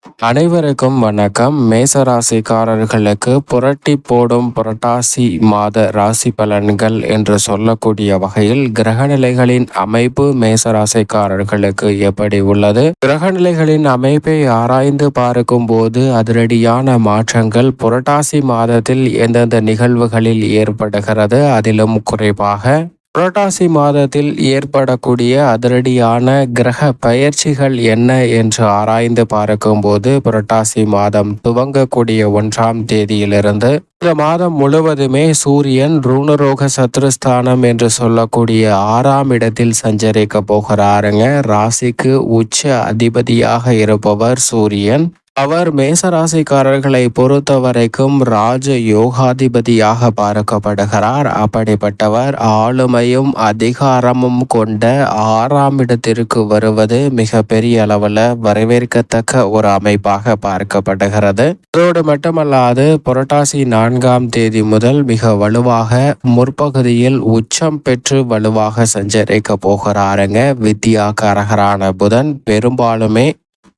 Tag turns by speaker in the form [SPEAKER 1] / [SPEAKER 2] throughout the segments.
[SPEAKER 1] அனைவருக்கும் வணக்கம். மேசராசிக்காரர்களுக்கு புரட்டி போடும் புரட்டாசி மாத ராசி பலன்கள் என்று சொல்லக்கூடிய வகையில் கிரகநிலைகளின் அமைப்பு மேசராசிக்காரர்களுக்கு எப்படி உள்ளது? கிரகநிலைகளின் அமைப்பை ஆராய்ந்து பார்க்கும் போது அதிரடியான மாற்றங்கள் புரட்டாசி மாதத்தில் எந்தெந்த நிகழ்வுகளில் ஏற்படுகிறது, அதிலும் குறைவாக புரட்டாசி மாதத்தில் ஏற்படக்கூடிய அதிரடியான கிரக பயிற்சிகள் என்ன என்று ஆராய்ந்து பார்க்கும்போது புரட்டாசி மாதம் துவங்கக்கூடிய 1ஆம் தேதியிலிருந்து இந்த மாதம் முழுவதுமே சூரியன் ருணரோக சத்ருஸ்தானம் என்று சொல்லக்கூடிய 6ஆம் இடத்தில் சஞ்சரிக்க போகிறாருங்க. ராசிக்கு உச்ச அதிபதியாக இருப்பவர் சூரியன். அவர் மேசராசிக்காரர்களை பொறுத்த வரைக்கும் ராஜ யோகாதிபதியாக பார்க்கப்படுகிறார். அப்படிப்பட்டவர் ஆளுமையும் அதிகாரமும் கொண்ட 6ஆம் இடத்திற்கு வருவது மிக பெரிய அளவில் வரவேற்கத்தக்க ஒரு அமைப்பாக பார்க்கப்படுகிறது. அதோடு மட்டுமல்லாது புரட்டாசி 4ஆம் தேதி முதல் மிக வலுவாக முற்பகுதியில் உச்சம் பெற்று வலுவாக சஞ்சரிக்க போகிறாருங்க. வித்யாகாரகரான புதன் பெரும்பாலுமே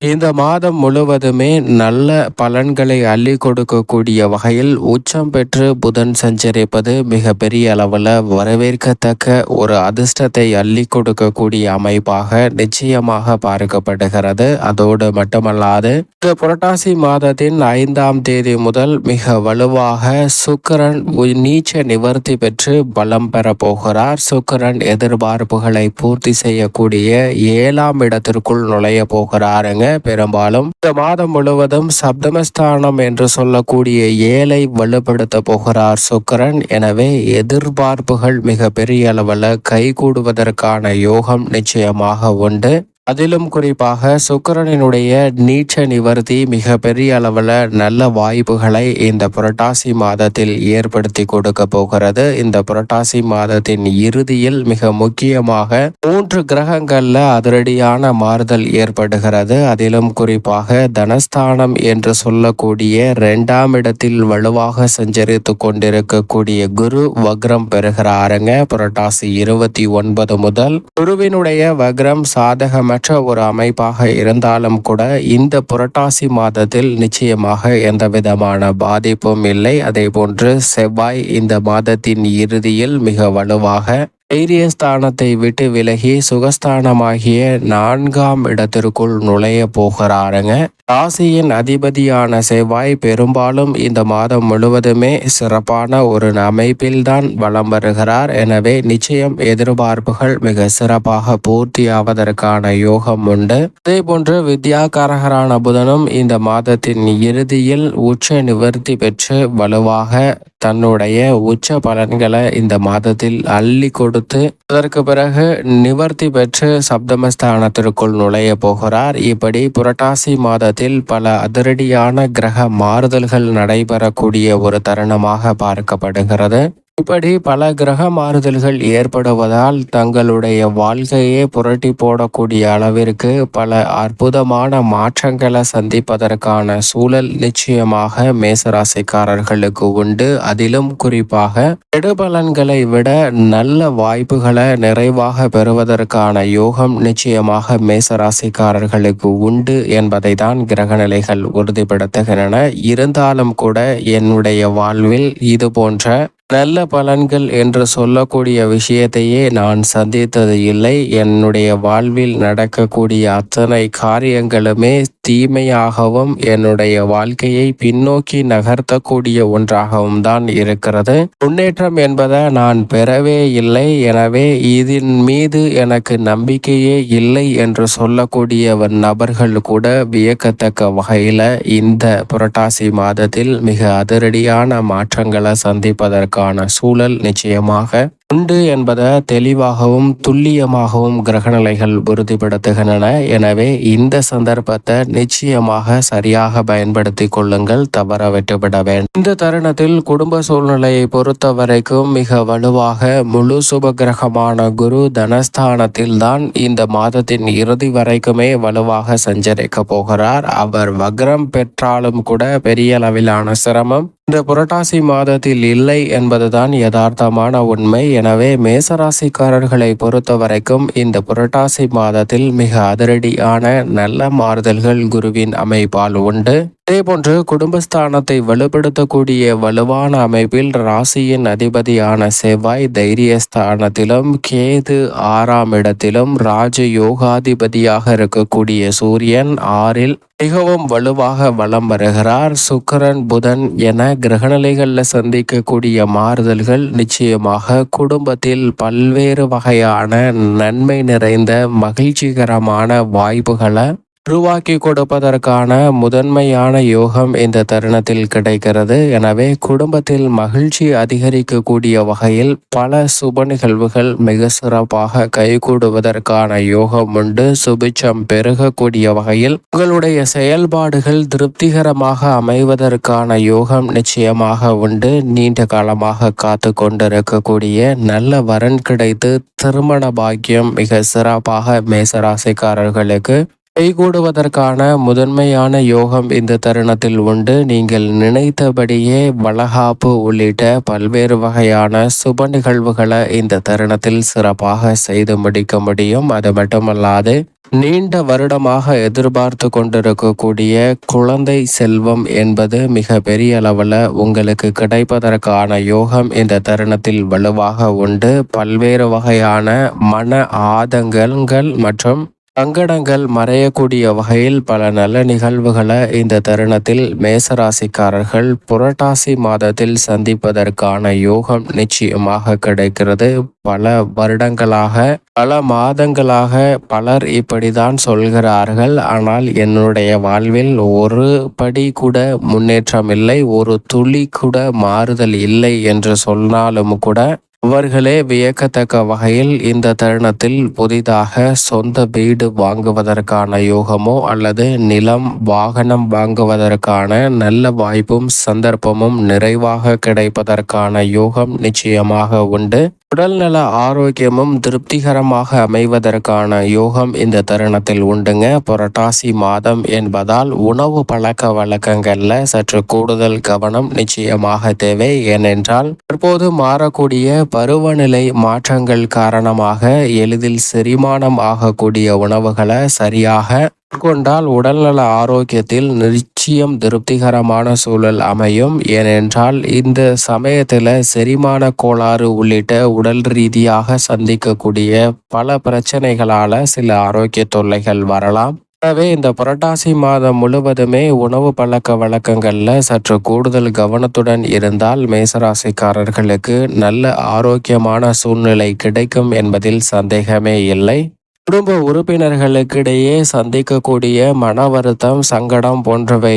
[SPEAKER 1] இந்த மாதம் முழுவதுமே நல்ல பலன்களை அள்ளி கொடுக்கக்கூடிய வகையில் உச்சம் பெற்று புதன் சஞ்சரிப்பது மிக பெரிய அளவில் வரவேற்கத்தக்க ஒரு அதிர்ஷ்டத்தை அள்ளி கொடுக்கக்கூடிய அமைப்பாக நிச்சயமாக பார்க்கப்படுகிறது. அதோடு மட்டுமல்லாது இந்த புரட்டாசி மாதத்தின் 5ஆம் தேதி முதல் மிக வலுவாக சுக்கிரன் நீச்ச நிவர்த்தி பெற்று பலம் பெற போகிறார். சுக்கிரன் எதிர்பார்ப்புகளை பூர்த்தி செய்யக்கூடிய 7ஆம் இடத்திற்குள் நுழைய போகிறாருங்க. பெரும்பாலும் இந்த மாதம் முழுவதும் சப்தமஸ்தானம் என்று சொல்லக்கூடிய 7ஐ வலுப்படுத்த போகிறார் சுக்கிரன். எனவே எதிர்பார்ப்புகள் மிக பெரிய அளவில் கைகூடுவதற்கான யோகம் நிச்சயமாக உண்டு. அதிலும் குறிப்பாக சுக்கிரனினுடைய நீச்ச நிவர்த்தி மிக பெரிய அளவில் நல்ல வாய்ப்புகளை இந்த புரட்டாசி மாதத்தில் ஏற்படுத்தி கொடுக்க போகிறது. இந்த புரட்டாசி மாதத்தின் இறுதியில் மிக முக்கியமாக 3 கிரகங்கள்ல அதிரடியான மாறுதல் ஏற்படுகிறது. அதிலும் குறிப்பாக தனஸ்தானம் என்று சொல்லக்கூடிய 2ஆம் இடத்தில் வலுவாக சஞ்சரித்து கொண்டிருக்கக்கூடிய குரு வக்ரம் பெறுகிறாருங்க. புரட்டாசி 29 முதல் குருவினுடைய வக்ரம் சாதகம் மற்ற ஒரு அமைப்பாக இருந்தாலும் கூட இந்த புரட்டாசி மாதத்தில் நிச்சயமாக எந்த விதமான பாதிப்பும் இல்லை. அதே போன்று செவ்வாய் இந்த மாதத்தின் இறுதியில் மிக வலுவாக தைரியஸ்தானத்தை விட்டு விலகி சுகஸ்தானமாகிய 4ஆம் இடத்திற்குள் நுழைய போகிறாருங்க. ராசியின் அதிபதியான செவ்வாய் பெரும்பாலும் இந்த மாதம் முழுவதுமே சிறப்பான ஒரு அமைப்பில்தான் வலம் வருகிறார். எனவே நிச்சயம் எதிர்பார்ப்புகள் மிக சிறப்பாக பூர்த்தியாவதற்கான யோகம் உண்டு. அதே போன்று வித்யாகாரகரான புதனும் இந்த மாதத்தின் இறுதியில் உச்ச நிவர்த்தி பெற்று வலுவாக தன்னுடைய உச்ச பலன்களை இந்த மாதத்தில் அள்ளி கொடுத்து அதற்கு பிறகு நிவர்த்தி பெற்று சப்தமஸ்தானத்திற்குள் நுழைய போகிறார். இப்படி புரட்டாசி மாதத்தில் பல அதிரடியான கிரக மாறுதல்கள் நடைபெறக்கூடிய ஒரு தருணமாக பார்க்கப்படுகிறது. இப்படி பல கிரக மாறுதல்கள் ஏற்படுவதால் தங்களுடைய வாழ்க்கையே புரட்டி போடக்கூடிய அளவிற்கு பல அற்புதமான மாற்றங்களை சந்திப்பதற்கான சூழல் நிச்சயமாக மேசராசிக்காரர்களுக்கு உண்டு. அதிலும் குறிப்பாக கெடுபலன்களை விட நல்ல வாய்ப்புகளை நிறைவாக பெறுவதற்கான யோகம் நிச்சயமாக மேசராசிக்காரர்களுக்கு உண்டு என்பதை தான் கிரகநிலைகள் உறுதிப்படுத்துகின்றன. இருந்தாலும் கூட என்னுடைய வாழ்வில் இது போன்ற நல்ல பலன்கள் என்று சொல்லக்கூடிய விஷயத்தையே நான் சந்தித்தது இல்லை. என்னுடைய வாழ்வில் நடக்கக்கூடிய அத்தனை காரியங்களுமே தீமையாகவும் என்னுடைய வாழ்க்கையை பின்னோக்கி நகர்த்தக்கூடிய ஒன்றாகவும் தான் இருக்கிறது. முன்னேற்றம் என்பதை நான் பெறவே இல்லை. எனவே இதன் மீது எனக்கு நம்பிக்கையே இல்லை என்று சொல்லக்கூடிய நபர்கள் கூட வியக்கத்தக்க வகையில் இந்த புரட்டாசி மாதத்தில் மிக அதிரடியான மாற்றங்களை சந்திப்பதற்கான சூழல் நிச்சயமாக உண்டு என்பதை தெளிவாகவும் துல்லியமாகவும் கிரகநிலைகள் உறுதிப்படுத்துகின்றன. எனவே இந்த சந்தர்ப்பத்தை நிச்சயமாக சரியாக பயன்படுத்தி கொள்ளுங்கள், தவற விட்டுவிட வேண்டும். இந்த தருணத்தில் குடும்ப சூழ்நிலையை பொறுத்த வரைக்கும் மிக வலுவாக முழு சுப கிரகமான குரு தனஸ்தானத்தில் தான் இந்த மாதத்தின் இறுதி வரைக்குமே வலுவாக சஞ்சரிக்க போகிறார். அவர் வக்ரம் பெற்றாலும் கூட பெரிய அளவிலான சிரமம் இந்த புரட்டாசி மாதத்தில் இல்லை என்பதுதான் யதார்த்தமான உண்மை. எனவே மேசராசிக்காரர்களை பொறுத்த வரைக்கும் இந்த புரட்டாசி மாதத்தில் மிக அதிரடியான நல்ல மாறுதல்கள் குருவின் அமைப்பால் உண்டு. இதேபோன்று குடும்பஸ்தானத்தை வலுப்படுத்தக்கூடிய வலுவான அமைப்பில் ராசியின் அதிபதியான செவ்வாய் தைரியஸ்தானத்திலும், கேது 6ஆம் இடத்திலும், ராஜ யோகாதிபதியாக இருக்கக்கூடிய சூரியன் 6இல் மிகவும் வலுவாக வலம் வருகிறார். சுக்கிரன், புதன் என கிரகநிலைகளில் சந்திக்கக்கூடிய மாறுதல்கள் நிச்சயமாக குடும்பத்தில் பல்வேறு வகையான நன்மை நிறைந்த மகிழ்ச்சிகரமான வாய்ப்புகளை உருவாக்கி கொடுப்பதற்கான முதன்மையான யோகம் இந்த தருணத்தில் கிடைக்கிறது. எனவே குடும்பத்தில் மகிழ்ச்சி அதிகரிக்கக்கூடிய வகையில் பல சுப நிகழ்வுகள் மிக சிறப்பாக கைகூடுவதற்கான யோகம் உண்டு. சுபிச்சம் பெருகக்கூடிய வகையில் உங்களுடைய செயல்பாடுகள் திருப்திகரமாக அமைவதற்கான யோகம் நிச்சயமாக உண்டு. நீண்ட காலமாக காத்து கொண்டிருக்கக்கூடிய நல்ல வரன் கிடைத்து திருமண பாக்கியம் மிக சிறப்பாக மேசராசிக்காரர்களுக்கு கைகூடுவதற்கான முதன்மையான யோகம் இந்த தருணத்தில் உண்டு. நீங்கள் நினைத்தபடியே வளகாப்பு உள்ளிட்ட பல்வேறு வகையான சுப நிகழ்வுகளை இந்த தருணத்தில் சிறப்பாக செய்து முடிக்க முடியும். அது மட்டுமல்லாது நீண்ட வருடமாக எதிர்பார்த்து கொண்டிருக்கக்கூடிய குழந்தை செல்வம் என்பது மிக பெரிய அளவில் உங்களுக்கு கிடைப்பதற்கான யோகம் இந்த தருணத்தில் வலுவாக உண்டு. பல்வேறு வகையான மன ஆதங்கங்கள் மற்றும் சங்கடங்கள் மறையக்கூடிய வகையில் பல நல்ல நிகழ்வுகளை இந்த தருணத்தில் மேசராசிக்காரர்கள் புரட்டாசி மாதத்தில் சந்திப்பதற்கான யோகம் நிச்சயமாக கிடைக்கிறது. பல வருடங்களாக பல மாதங்களாக பலர் இப்படிதான் சொல்கிறார்கள். ஆனால் என்னுடைய வாழ்வில் ஒரு படி கூட முன்னேற்றம் இல்லை, ஒரு துளி கூட மாறுதல் இல்லை என்று சொன்னாலும் கூட அவர்களே வியக்கத்தக்க வகையில் இந்த தருணத்தில் புதிதாக சொந்த வீடு வாங்குவதற்கான யோகமோ அல்லது நிலம் வாகனம் வாங்குவதற்கான நல்ல வாய்ப்பும் சந்தர்ப்பமும் நிறைவாக கிடைப்பதற்கான யோகம் நிச்சயமாக உண்டு. உடல்நல ஆரோக்கியமும் திருப்திகரமாக அமைவதற்கான யோகம் இந்த தருணத்தில் உண்டுங்க. புரட்டாசி மாதம் என்பதால் உணவு பழக்க வழக்கங்கள்ல சற்று கூடுதல் கவனம் நிச்சயமாக தேவை. ஏனென்றால் தற்போது மாறக்கூடிய பருவநிலை மாற்றங்கள் காரணமாக எளிதில் செரிமானம் ஆகக்கூடிய உணவுகளை சரியாக கொண்டால் உடல்நல ஆரோக்கியத்தில் நிச்சயம் திருப்திகரமான சூழல் அமையும். ஏனென்றால் இந்த சமயத்தில் செரிமான கோளாறு உள்ளிட்ட உடல் ரீதியாக சந்திக்கக்கூடிய பல பிரச்சனைகளால சில ஆரோக்கிய தொல்லைகள் வரலாம். எனவே இந்த புரட்டாசி மாதம் முழுவதுமே உணவு பழக்க வழக்கங்கள்ல சற்று கூடுதல் கவனத்துடன் இருந்தால் மேசராசிக்காரர்களுக்கு நல்ல ஆரோக்கியமான சூழ்நிலை கிடைக்கும் என்பதில் சந்தேகமே இல்லை. குடும்ப உறுப்பினர்களுக்கிடையே சந்திக்கக்கூடிய மன வருத்தம், சங்கடம் போன்றவை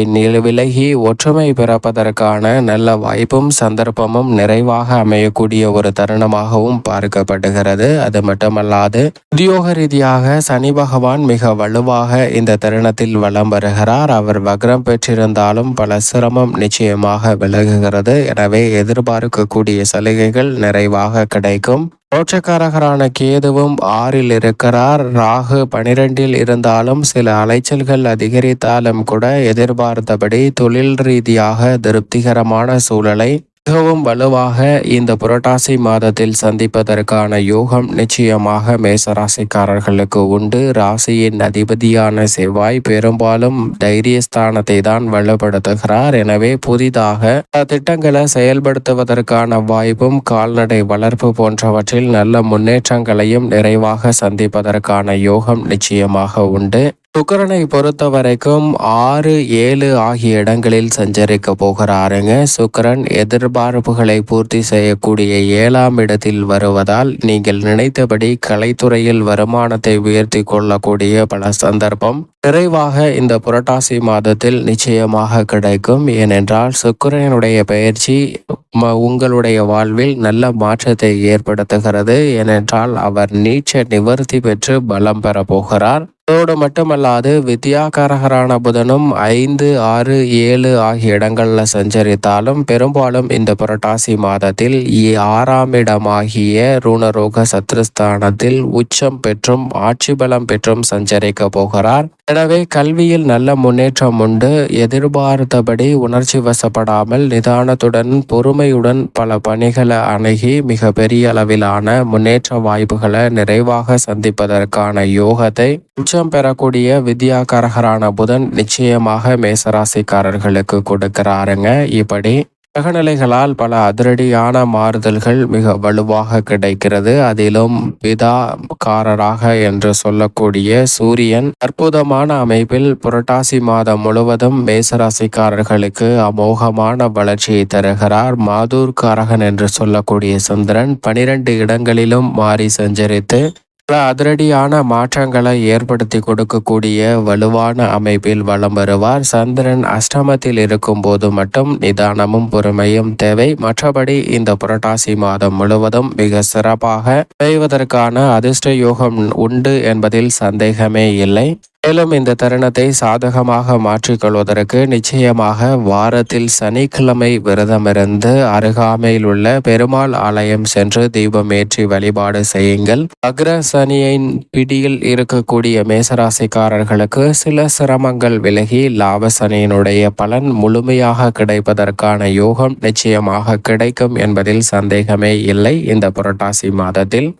[SPEAKER 1] விலகி ஒற்றுமை பிறப்பதற்கான நல்ல வாய்ப்பும் சந்தர்ப்பமும் நிறைவாக அமையக்கூடிய ஒரு தருணமாகவும் பார்க்கப்படுகிறது. அது மட்டுமல்லாது உத்தியோக ரீதியாக சனி பகவான் மிக வலுவாக இந்த தருணத்தில் வலம் வருகிறார். அவர் வக்ரம் பெற்றிருந்தாலும் பல சிரமம் நிச்சயமாக விலகுகிறது. எனவே எதிர்பார்க்கக்கூடிய சலுகைகள் நிறைவாக கிடைக்கும். மோட்சக்காரகரான கேதுவும் 6இல் இருக்கிறார். ராகு 12இல் இருந்தாலும் சில அலைச்சல்கள் அதிகரித்தாலும் கூட எதிர்பார்த்தபடி தொழில் ரீதியாக திருப்திகரமான சூழலை மிகவும் வலுவாக இந்த புரட்டாசி மாதத்தில் சந்திப்பதற்கான யோகம் நிச்சயமாக மேசராசிக்காரர்களுக்கு உண்டு. ராசியின் அதிபதியான செவ்வாய் பெரும்பாலும் தைரியஸ்தானத்தை தான் வலுப்படுத்துகிறார். எனவே புதிதாக திட்டங்களை செயல்படுத்துவதற்கான வாய்ப்பும் கால்நடை வளர்ப்பு போன்றவற்றில் நல்ல முன்னேற்றங்களையும் நிறைவாக சந்திப்பதற்கான யோகம் நிச்சயமாக உண்டு. சுக்கிரனை பொறுத்த வரைக்கும் 6, 7 ஆகிய இடங்களில் சஞ்சரிக்க போகிறாருங்க. சுக்கிரன் எதிர்பார்ப்புகளை பூர்த்தி செய்யக்கூடிய 7ஆம் இடத்தில் வருவதால் நீங்கள் நினைத்தபடி கலைத்துறையில் வருமானத்தை உயர்த்தி கொள்ளக்கூடிய பல சந்தர்ப்பம் நிறைவாக இந்த புரட்டாசி மாதத்தில் நிச்சயமாக கிடைக்கும். ஏனென்றால் சுக்கிரனுடைய பயிற்சி உங்களுடைய வாழ்வில் நல்ல மாற்றத்தை ஏற்படுத்துகிறது. ஏனென்றால் அவர் நீச்ச நிவர்த்தி பெற்று பலம் பெற போகிறார். அதோடு மட்டுமல்லாது வித்யாகாரகரான புதனும் 5, 6, 7 ஆகிய இடங்களில் சஞ்சரித்தாலும் பெரும்பாலும் இந்த புரட்டாசி மாதத்தில் 6ஆம் இடமாகிய ருணரோக சத்ருஸ்தானத்தில் உச்சம் பெற்றும் ஆட்சி பலம் பெற்றும் சஞ்சரிக்க போகிறார். எனவே கல்வியில் நல்ல முன்னேற்றம் உண்டு. எதிர்பார்த்தபடி உணர்ச்சி வசப்படாமல் நிதானத்துடன் பொறுமையுடன் பல பணிகளை அணுகி மிக பெரிய அளவிலான முன்னேற்ற வாய்ப்புகளை நிறைவாக சந்திப்பதற்கான யோகத்தை உச்சம் பெறக்கூடிய வித்யாகாரகரான புதன் நிச்சயமாக மேசராசிக்காரர்களுக்கு கொடுக்கிறாருங்க. இப்படி கிரகநிலைகளால் பல அதிரடியான மாறுதல்கள் மிக வலுவாக கிடைக்கிறது. அதிலும் பிதாகாரராக என்று சொல்லக்கூடிய சூரியன் அற்புதமான அமைப்பில் புரட்டாசி மாதம் முழுவதும் மேசராசிக்காரர்களுக்கு அமோகமான வளர்ச்சியை தருகிறார். மாதூர்காரகன் என்று சொல்லக்கூடிய சந்திரன் 12 இடங்களிலும் மாறி சஞ்சரித்து பல அதிரடியான மாற்றங்களை ஏற்படுத்தி கொடுக்கக்கூடிய வலுவான அமைப்பில் வலம் வருவார். சந்திரன் அஷ்டமத்தில் இருக்கும் போது மட்டும் நிதானமும் பொறுமையும் தேவை. மற்றபடி இந்த புரட்டாசி மாதம் முழுவதும் மிக சிறப்பாக செய்வதற்கான அதிர்ஷ்ட யோகம் உண்டு என்பதில் சந்தேகமே இல்லை. மேலும் இந்த தருணத்தை சாதகமாக மாற்றிக்கொள்வதற்கு நிச்சயமாக வாரத்தில் சனிக்கிழமை விரதமிருந்து அருகாமையில் உள்ள பெருமாள் ஆலயம் சென்று தீபம் ஏற்றி வழிபாடு செய்யுங்கள். அக்ர சனியின் பிடியில் இருக்கக்கூடிய மேசராசிக்காரர்களுக்கு சில சிரமங்கள் விலகி லாப சனியினுடைய பலன் முழுமையாக கிடைப்பதற்கான யோகம் நிச்சயமாக கிடைக்கும் என்பதில் சந்தேகமே இல்லை. இந்த புரட்டாசி மாதத்தில்